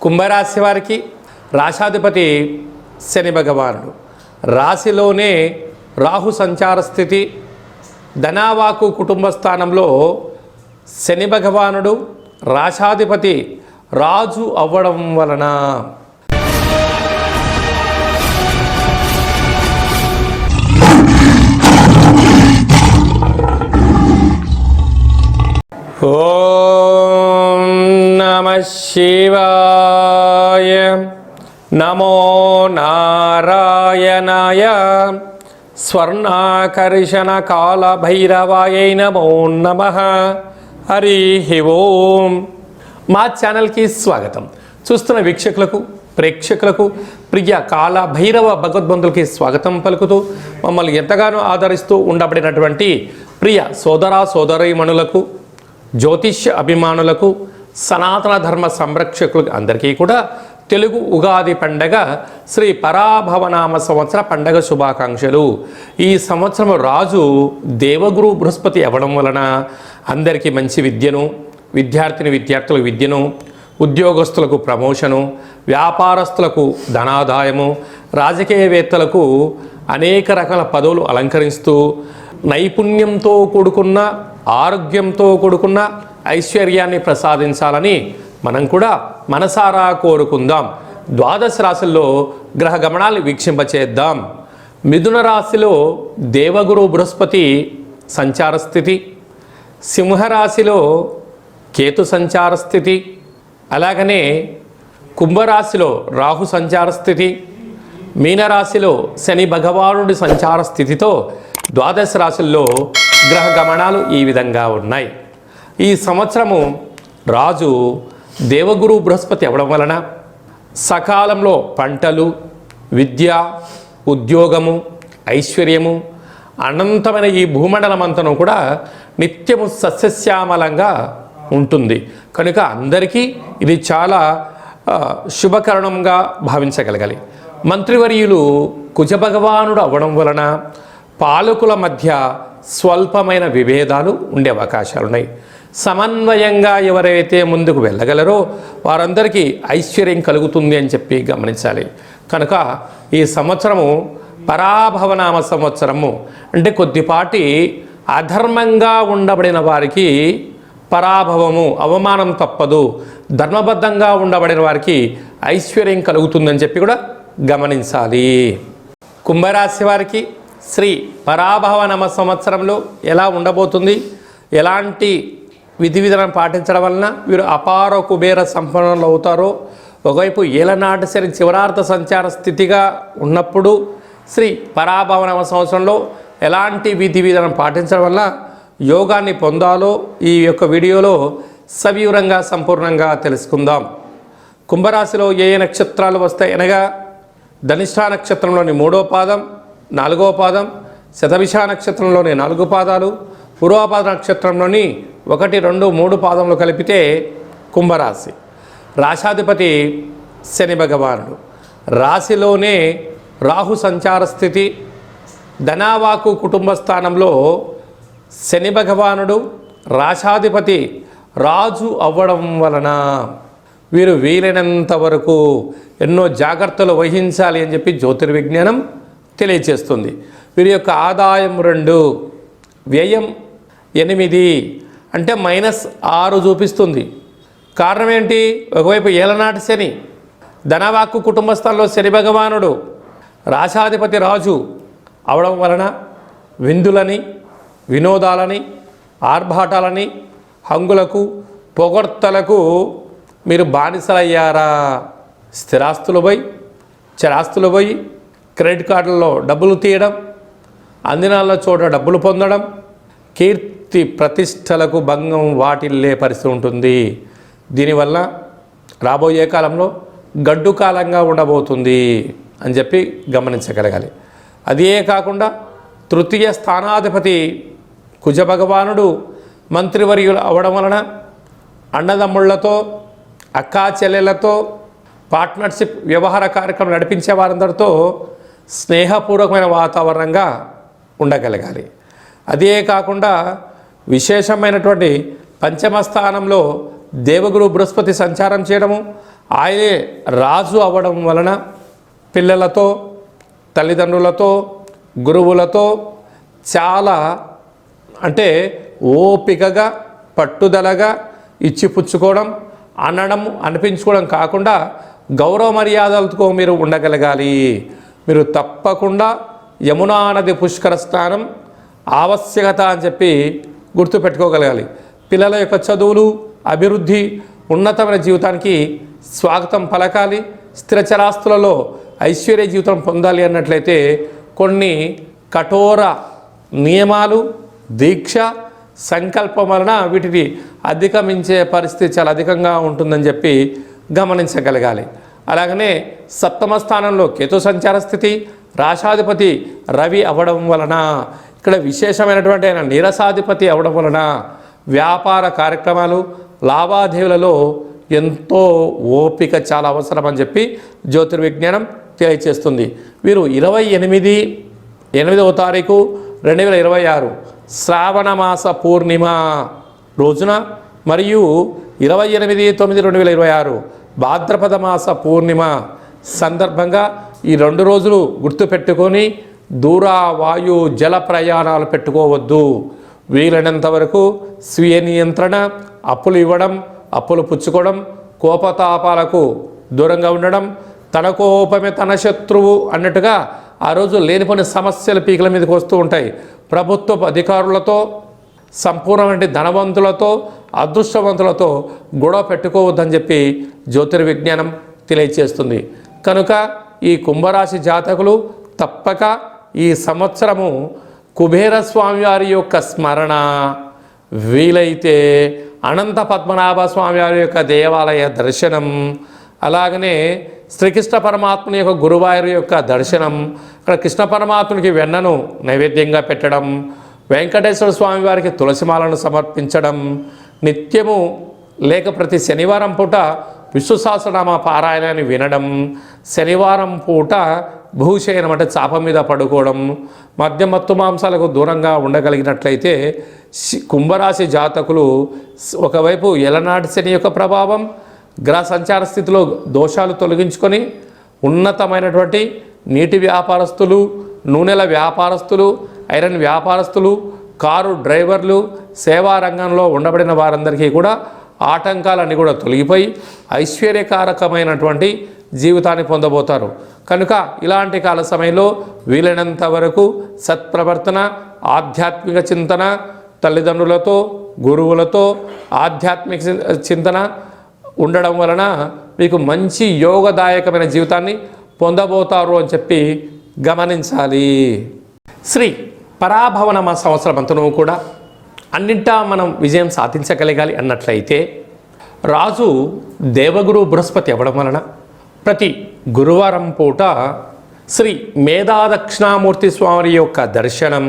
కుంభరాశి వారికి రాశాధిపతి శని భగవానుడు, రాశిలోనే రాహు సంచార స్థితి, ధనావాకు కుటుంబ స్థానంలో శని భగవానుడు రాశాధిపతి రాజు అవ్వడం వలన ఓం నమః శివాయ. నమో నారాయణాయ. స్వర్ణాకర్షణ కాల భైరవాయై నమో నమః. హరి ఓం. మా ఛానల్కి స్వాగతం. చూస్తున్న వీక్షకులకు, ప్రేక్షకులకు, ప్రియ కాల భైరవ భగవద్బంధులకి స్వాగతం పలుకుతూ మమ్మల్ని ఎంతగానో ఆదరిస్తూ ఉండబడినటువంటి ప్రియ సోదర సోదరీమణులకు, జ్యోతిష్య అభిమానులకు, సనాతన ధర్మ సంరక్షకులకు అందరికీ కూడా తెలుగు ఉగాది పండగ శ్రీ పరాభవనామ సంవత్సర పండగ శుభాకాంక్షలు. ఈ సంవత్సరం రాజు దేవగురు బృహస్పతి అవ్వడం వలన అందరికీ మంచి విద్యను, విద్యార్థులకు విద్యను, ఉద్యోగస్తులకు ప్రమోషను, వ్యాపారస్తులకు ధనాదాయము, రాజకీయవేత్తలకు అనేక రకాల పదవులు అలంకరిస్తూ నైపుణ్యంతో కూడుకున్న, ఆరోగ్యంతో కూడుకున్న ఐశ్వర్యాన్ని ప్రసాదించాలని మనం కూడా మనసారా కోరుకుందాం. ద్వాదశ రాశుల్లో గ్రహ గమనాలు వీక్షింపచేద్దాం. మిథున రాశిలో దేవగురు బృహస్పతి సంచార స్థితి, సింహరాశిలో కేతు సంచార స్థితి, అలాగనే కుంభరాశిలో రాహు సంచార స్థితి, మీనరాశిలో శని భగవానుడి సంచార స్థితితో ద్వాదశ రాశుల్లో గ్రహ గమనాలు ఈ విధంగా ఉన్నాయి. ఈ సంవత్సరము రాజు దేవగురు బృహస్పతి అవ్వడం వలన సకాలంలో పంటలు, విద్య, ఉద్యోగము, ఐశ్వర్యము, అనంతమైన ఈ భూమండలం అంతను కూడా నిత్యము సస్యశ్యామలంగా ఉంటుంది. కనుక అందరికీ ఇది చాలా శుభకరణంగా భావించగలగాలి. మంత్రివర్యులు కుజభగవానుడు అవ్వడం వలన పాలకుల మధ్య స్వల్పమైన విభేదాలు ఉండే అవకాశాలు ఉన్నాయి. సమన్వయంగా ఎవరైతే ముందుకు వెళ్ళగలరో వారందరికీ ఐశ్వర్యం కలుగుతుంది అని చెప్పి గమనించాలి. కనుక ఈ సంవత్సరము పరాభవనామ సంవత్సరము అంటే కొద్దిపాటి అధర్మంగా ఉండబడిన వారికి పరాభవము, అవమానం తప్పదు. ధర్మబద్ధంగా ఉండబడిన వారికి ఐశ్వర్యం కలుగుతుందని చెప్పి కూడా గమనించాలి. కుంభరాశి వారికి శ్రీ పరాభవనామ సంవత్సరంలో ఎలా ఉండబోతుంది, ఎలాంటి విధి విధానం పాటించడం వలన వీరు అపార కుబేర సంపన్నులు అవుతారో, ఒకవైపు ఏలనాటి శని చివరార్థ సంచార స్థితిగా ఉన్నప్పుడు శ్రీ పరాభవనామ సంవత్సరంలో ఎలాంటి విధి విధానం పాటించడం వల్ల యోగాన్ని పొందాలో ఈ యొక్క వీడియోలో సవివరంగా సంపూర్ణంగా తెలుసుకుందాం. కుంభరాశిలో ఏ నక్షత్రాలు వస్తాయి అనగా ధనిష్ఠా నక్షత్రంలోని 3వ పాదం, 4వ పాదం, శతభిష నక్షత్రంలోని 4 పాదాలు, పూర్వపాద నక్షత్రంలోని 1, 2, 3 పాదములు కలిపితే కుంభరాశి. రాశాధిపతి శని భగవానుడు, రాశిలోనే రాహు సంచార స్థితి, ధనావాకు కుటుంబ స్థానంలో శని భగవానుడు రాశాధిపతి రాజు అవ్వడం వలన వీరు వీలైనంత వరకు ఎన్నో జాగ్రత్తలు వహించాలి అని చెప్పి జ్యోతిర్విజ్ఞానం తెలియచేస్తుంది. వీరి యొక్క ఆదాయం 2, వ్యయం 8 అంటే -6 చూపిస్తుంది. కారణం ఏంటి? ఒకవైపు ఏలనాటి శని, ధనవాక్కు కుటుంబస్థానంలో శని భగవానుడు రాశాధిపతి రాజు అవడం వలన విందులని, వినోదాలని, ఆర్భాటాలని, హంగులకు, పొగడ్తలకు మీరు బానిసలయ్యారా? స్థిరాస్తులు పోయి, చరాస్తులు పోయి, క్రెడిట్ కార్డులలో డబ్బులు తీయడం, అందినాల చోట డబ్బులు పొందడం, కీర్తి ప్రతిష్టలకు భంగం వాటిల్లే పరిస్థితి ఉంటుంది. దీనివల్ల రాబోయే కాలంలో గడ్డు కాలంగా ఉండబోతుంది అని చెప్పి గమనించగలగాలి. అదే కాకుండా తృతీయ స్థానాధిపతి కుజభగవానుడు మంత్రివర్యులు అవడం వలన అన్నదమ్ముళ్లతో, అక్కా చెల్లెలతో పార్ట్నర్షిప్ వ్యవహార కార్యక్రమం నడిపించే వారందరితో స్నేహపూర్వకమైన వాతావరణంగా ఉండగలగాలి. అదే కాకుండా విశేషమైనటువంటి పంచమ స్థానంలో దేవగురు బృహస్పతి సంచారం చేయడము, ఆయనే రాజు అవ్వడం వలన పిల్లలతో, తల్లిదండ్రులతో, గురువులతో చాలా అంటే ఓపికగా, పట్టుదలగా ఇచ్చిపుచ్చుకోవడం, అనడం, అనిపించుకోవడం కాకుండా గౌరవ మర్యాదలతో మీరు ఉండగలగాలి. మీరు తప్పకుండా యమునా నది పుష్కర స్నానం ఆవశ్యకత అని చెప్పి గుర్తుపెట్టుకోగలగాలి. పిల్లల యొక్క చదువులు, అభివృద్ధి, ఉన్నతమైన జీవితానికి స్వాగతం పలకాలి. స్థిరచరాస్తులలో ఐశ్వర్య జీవితం పొందాలి అన్నట్లయితే కొన్ని కఠోర నియమాలు, దీక్ష, సంకల్పం వలన వీటిని అధిగమించే పరిస్థితి చాలా అధికంగా ఉంటుందని చెప్పి గమనించగలగాలి. అలాగనే సప్తమ స్థానంలో కేతు సంచార స్థితి, రాశాధిపతి రవి అవ్వడం వలన, ఇక్కడ విశేషమైనటువంటి ఆయన నీరసాధిపతి అవ్వడం వలన వ్యాపార కార్యక్రమాలు, లావాదేవీలలో ఎంతో ఓపిక చాలా అవసరం అని చెప్పి జ్యోతిర్విజ్ఞానం తెలియచేస్తుంది. వీరు 28/8వ తారీఖు 2026 శ్రావణ మాస పూర్ణిమ రోజున మరియు 28/9/2026 భాద్రపద మాస పూర్ణిమ సందర్భంగా ఈ 2 రోజులు గుర్తుపెట్టుకొని దూర, వాయు, జల ప్రయాణాలు పెట్టుకోవద్దు. వీలైనంత వరకు స్వీయ నియంత్రణ, అప్పులు ఇవ్వడం, అప్పులు పుచ్చుకోవడం, కోపతాపాలకు దూరంగా ఉండడం, తన కోపమే తన శత్రువు అన్నట్టుగా ఆ రోజు లేనిపోని సమస్యలు పీకల మీదకి వస్తూ ఉంటాయి. ప్రభుత్వ అధికారులతో, సంపూర్ణమైన ధనవంతులతో, అదృష్టవంతులతో గొడవ పెట్టుకోవద్దని చెప్పి జ్యోతిర్విజ్ఞానం తెలియచేస్తుంది. కనుక ఈ కుంభరాశి జాతకులు తప్పక ఈ సంవత్సరము కుబేర స్వామివారి యొక్క స్మరణ, వీలైతే అనంత పద్మనాభ స్వామివారి యొక్క దేవాలయ దర్శనం, అలాగనే శ్రీకృష్ణ పరమాత్ముని యొక్క గురువారి యొక్క దర్శనం, ఇక్కడ కృష్ణ పరమాత్మునికి వెన్నను నైవేద్యంగా పెట్టడం, వెంకటేశ్వర స్వామి వారికి తులసిమాలను సమర్పించడం, నిత్యము లేక ప్రతి శనివారం పూట విష్ణు సహస్రనామ పారాయణాన్ని వినడం, శనివారం పూట భూశయనం అంటే చాప మీద పడుకోవడం, మద్య మత్తు మాంసాలకు దూరంగా ఉండగలిగినట్లయితే కుంభరాశి జాతకులు ఒకవైపు ఎలనాటి శని యొక్క ప్రభావం, గ్రహ సంచార స్థితిలో దోషాలు తొలగించుకొని ఉన్నతమైనటువంటి నీటి వ్యాపారస్తులు, నూనెల వ్యాపారస్తులు, ఐరన్ వ్యాపారస్తులు, కారు డ్రైవర్లు, సేవా రంగంలో ఉండబడిన వారందరికీ కూడా ఆటంకాలన్నీ కూడా తొలగిపోయి ఐశ్వర్యకారకమైనటువంటి జీవితాన్ని పొందబోతారు. కనుక ఇలాంటి కాల సమయంలో వీలైనంత వరకు సత్ప్రవర్తన, ఆధ్యాత్మిక చింతన, తల్లిదండ్రులతో, గురువులతో ఆధ్యాత్మిక చింతన ఉండడం వలన మీకు మంచి యోగదాయకమైన జీవితాన్ని పొందబోతారు అని చెప్పి గమనించాలి. శ్రీ పరాభవనామ సంవత్సరం అంతను కూడా అన్నింటా మనం విజయం సాధించగలగాలి అన్నట్లయితే రాజు దేవగురు బృహస్పతి అవ్వడం వలన ప్రతి గురువారం పూట శ్రీ మేధాదక్షిణామూర్తి స్వామి యొక్క దర్శనం,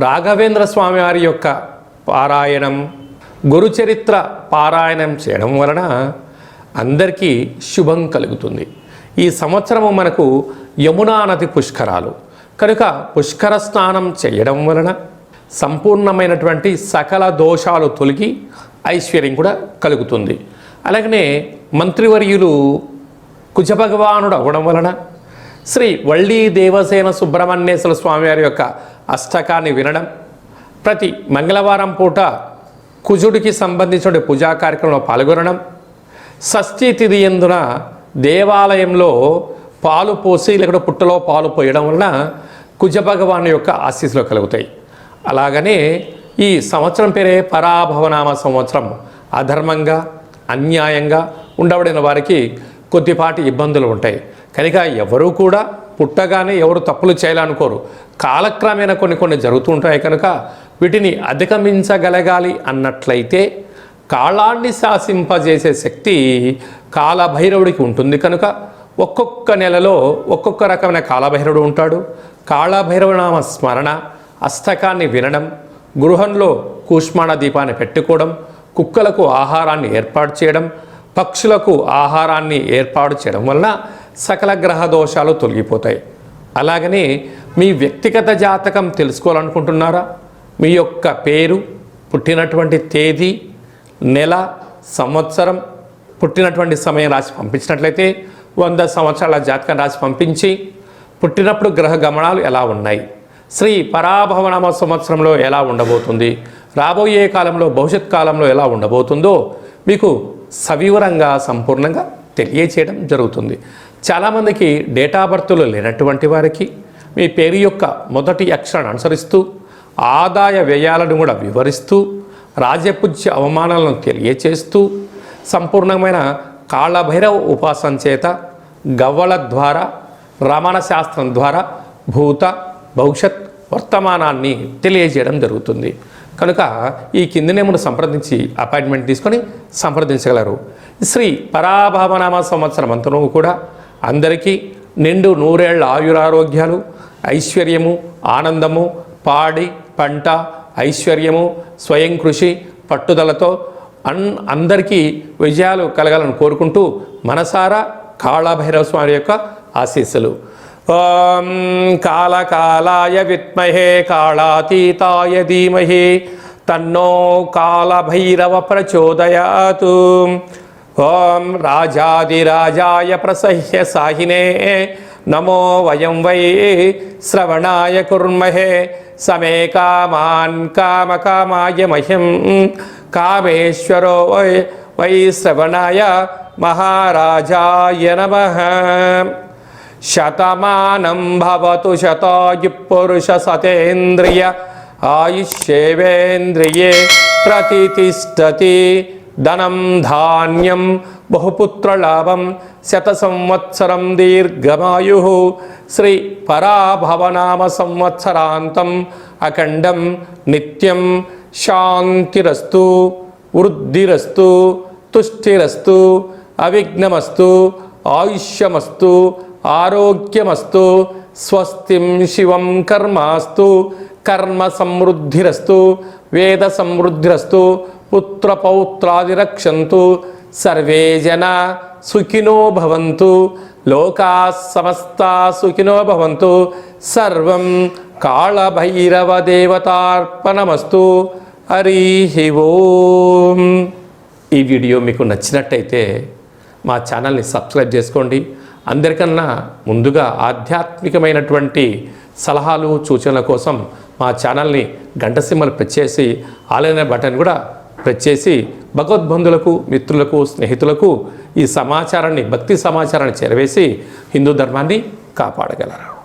రాఘవేంద్ర స్వామి వారి యొక్క పారాయణం, గురుచరిత్ర పారాయణం చేయడం వలన అందరికీ శుభం కలుగుతుంది. ఈ సంవత్సరము మనకు యమునా నది పుష్కరాలు కనుక పుష్కర స్నానం చేయడం వలన సంపూర్ణమైనటువంటి సకల దోషాలు తొలగి ఐశ్వర్యం కూడా కలుగుతుంది. అలాగనే మంత్రివర్యులు కుజభగవానుడు అవ్వడం వలన శ్రీ వళ్ళీ దేవసేన సుబ్రహ్మణ్యేశ్వర స్వామివారి యొక్క అష్టకాన్ని వినడం, ప్రతి మంగళవారం పూట కుజుడికి సంబంధించిన పూజా కార్యక్రమంలో పాల్గొనడం, షష్ఠీ తిథి యందున దేవాలయంలో పాలు పోసి లేకపోతే పుట్టలో పాలు పోయడం వలన కుజభగవాను యొక్క ఆశీస్సులు కలుగుతాయి. అలాగనే ఈ సంవత్సరం పేరే పరాభవనామ సంవత్సరం. అధర్మంగా, అన్యాయంగా ఉండబడిన వారికి కొద్దిపాటి ఇబ్బందులు ఉంటాయి. కనుక ఎవరు కూడా పుట్టగానే ఎవరు తప్పులు చేయాలనుకోరు. కాలక్రమేణా కొన్ని జరుగుతూ ఉంటాయి. కనుక వీటిని అధిగమించగలగాలి అన్నట్లయితే కాలాన్ని శాసింపజేసే శక్తి కాలభైరవుడికి ఉంటుంది. కనుక ఒక్కొక్క నెలలో ఒక్కొక్క రకమైన కాలభైరవుడు ఉంటాడు. కాళభైరవనామ స్మరణ, అష్టకాన్ని వినడం, గృహంలో కూష్మాణ దీపాన్ని పెట్టుకోవడం, కుక్కలకు ఆహారాన్ని ఏర్పాటు చేయడం, పక్షులకు ఆహారాన్ని ఏర్పాటు చేయడం వలన సకల గ్రహ దోషాలు తొలగిపోతాయి. అలాగనే మీ వ్యక్తిగత జాతకం తెలుసుకోవాలనుకుంటున్నారా? మీ యొక్క పేరు, పుట్టినటువంటి తేదీ, నెల, సంవత్సరం, పుట్టినటువంటి సమయం రాసి పంపించినట్లయితే 100 సంవత్సరాల జాతకం రాసి పంపించి పుట్టినప్పుడు గ్రహ గమనాలు ఎలా ఉన్నాయి, శ్రీ పరాభవనామ సంవత్సరంలో ఎలా ఉండబోతుంది, రాబోయే కాలంలో భవిష్యత్ కాలంలో ఎలా ఉండబోతుందో మీకు సవివరంగా సంపూర్ణంగా తెలియచేయడం జరుగుతుంది. చాలామందికి డేటా బర్త్లు లేనటువంటి వారికి మీ పేరు యొక్క మొదటి అక్షరాన్ని అనుసరిస్తూ ఆదాయ వ్యయాలను కూడా వివరిస్తూ రాజపూజ్య అవమానాలను తెలియచేస్తూ సంపూర్ణమైన కాళభైరవ ఉపాసన చేత గవ్వల ద్వారా రమణ శాస్త్రం ద్వారా భూత భవిష్యత్ వర్తమానాన్ని తెలియజేయడం జరుగుతుంది. కనుక ఈ కిందనేమును సంప్రదించి అపాయింట్మెంట్ తీసుకొని సంప్రదించగలరు. శ్రీ పరాభవనామ సంవత్సరం అంతనూ కూడా అందరికీ నిండు నూరేళ్ల ఆయురారోగ్యాలు, ఐశ్వర్యము, ఆనందము, పాడి పంట, ఐశ్వర్యము, స్వయం కృషి, పట్టుదలతో అందరికీ విజయాలు కలగాలని కోరుకుంటూ మనసారా కాళభైరవ స్వామి యొక్క ఆశీస్సులు. ఓం కాళకాలాయ విద్మహే కాళాతీతాయ ధీమహి తన్నో కాళభైరవ ప్రచోదయాతు. ఓం రాజాదిరాజాయ ప్రసహ్య సాహినే నమో వయం వై శ్రవణాయ కుర్మహే సమే కామాన్ కామకామాయ మహ్యం కామేశ్వరో వై శ్రవణాయ మహారాజాయ నమః. శతమానం భవతు శతాయు పురుష సతేంద్రియ ఆయుష్యేవేంద్రియే ప్రతితిష్టతి. ధనం ధాన్యం బహుపుత్రలాభం శత సంవత్సరం దీర్ఘమాయు. శ్రీ పరాభవనామ సంవత్సరాంతం అఖండం నిత్యం శాంతిరస్తు వృద్ధిరస్తు తుష్టిరస్తు అవిఘ్నమస్తు ఆయుష్యమస్తు ఆరోగ్యమస్తు స్వస్తిం శివం కర్మాస్తు కర్మ సమృద్ధిరస్తు వేద సమృద్ధిరస్తు పుత్రపౌత్రాదిరక్షంతు సర్వే జనా సుఖినో భవంతు లోకా సమస్తా సుఖినో భవంతు. సర్వం కాళభైరవ దేవతార్పణమస్తు. హరి ఓం. ఈ వీడియో మీకు నచ్చినట్టయితే మా ఛానల్ని సబ్స్క్రైబ్ చేసుకోండి. అందరికన్నా ముందుగా ఆధ్యాత్మికమైనటువంటి సలహాలు సూచనల కోసం మా ఛానల్ని గంట సింబల్ ప్రెస్ చేసి ఆలైన బటన్ కూడా ప్రెస్ చేసి భగవద్బంధులకు మిత్రులకు స్నేహితులకు ఈ సమాచారాన్ని భక్తి సమాచారాన్ని చేరవేసి హిందూ ధర్మాన్ని కాపాడగలరు.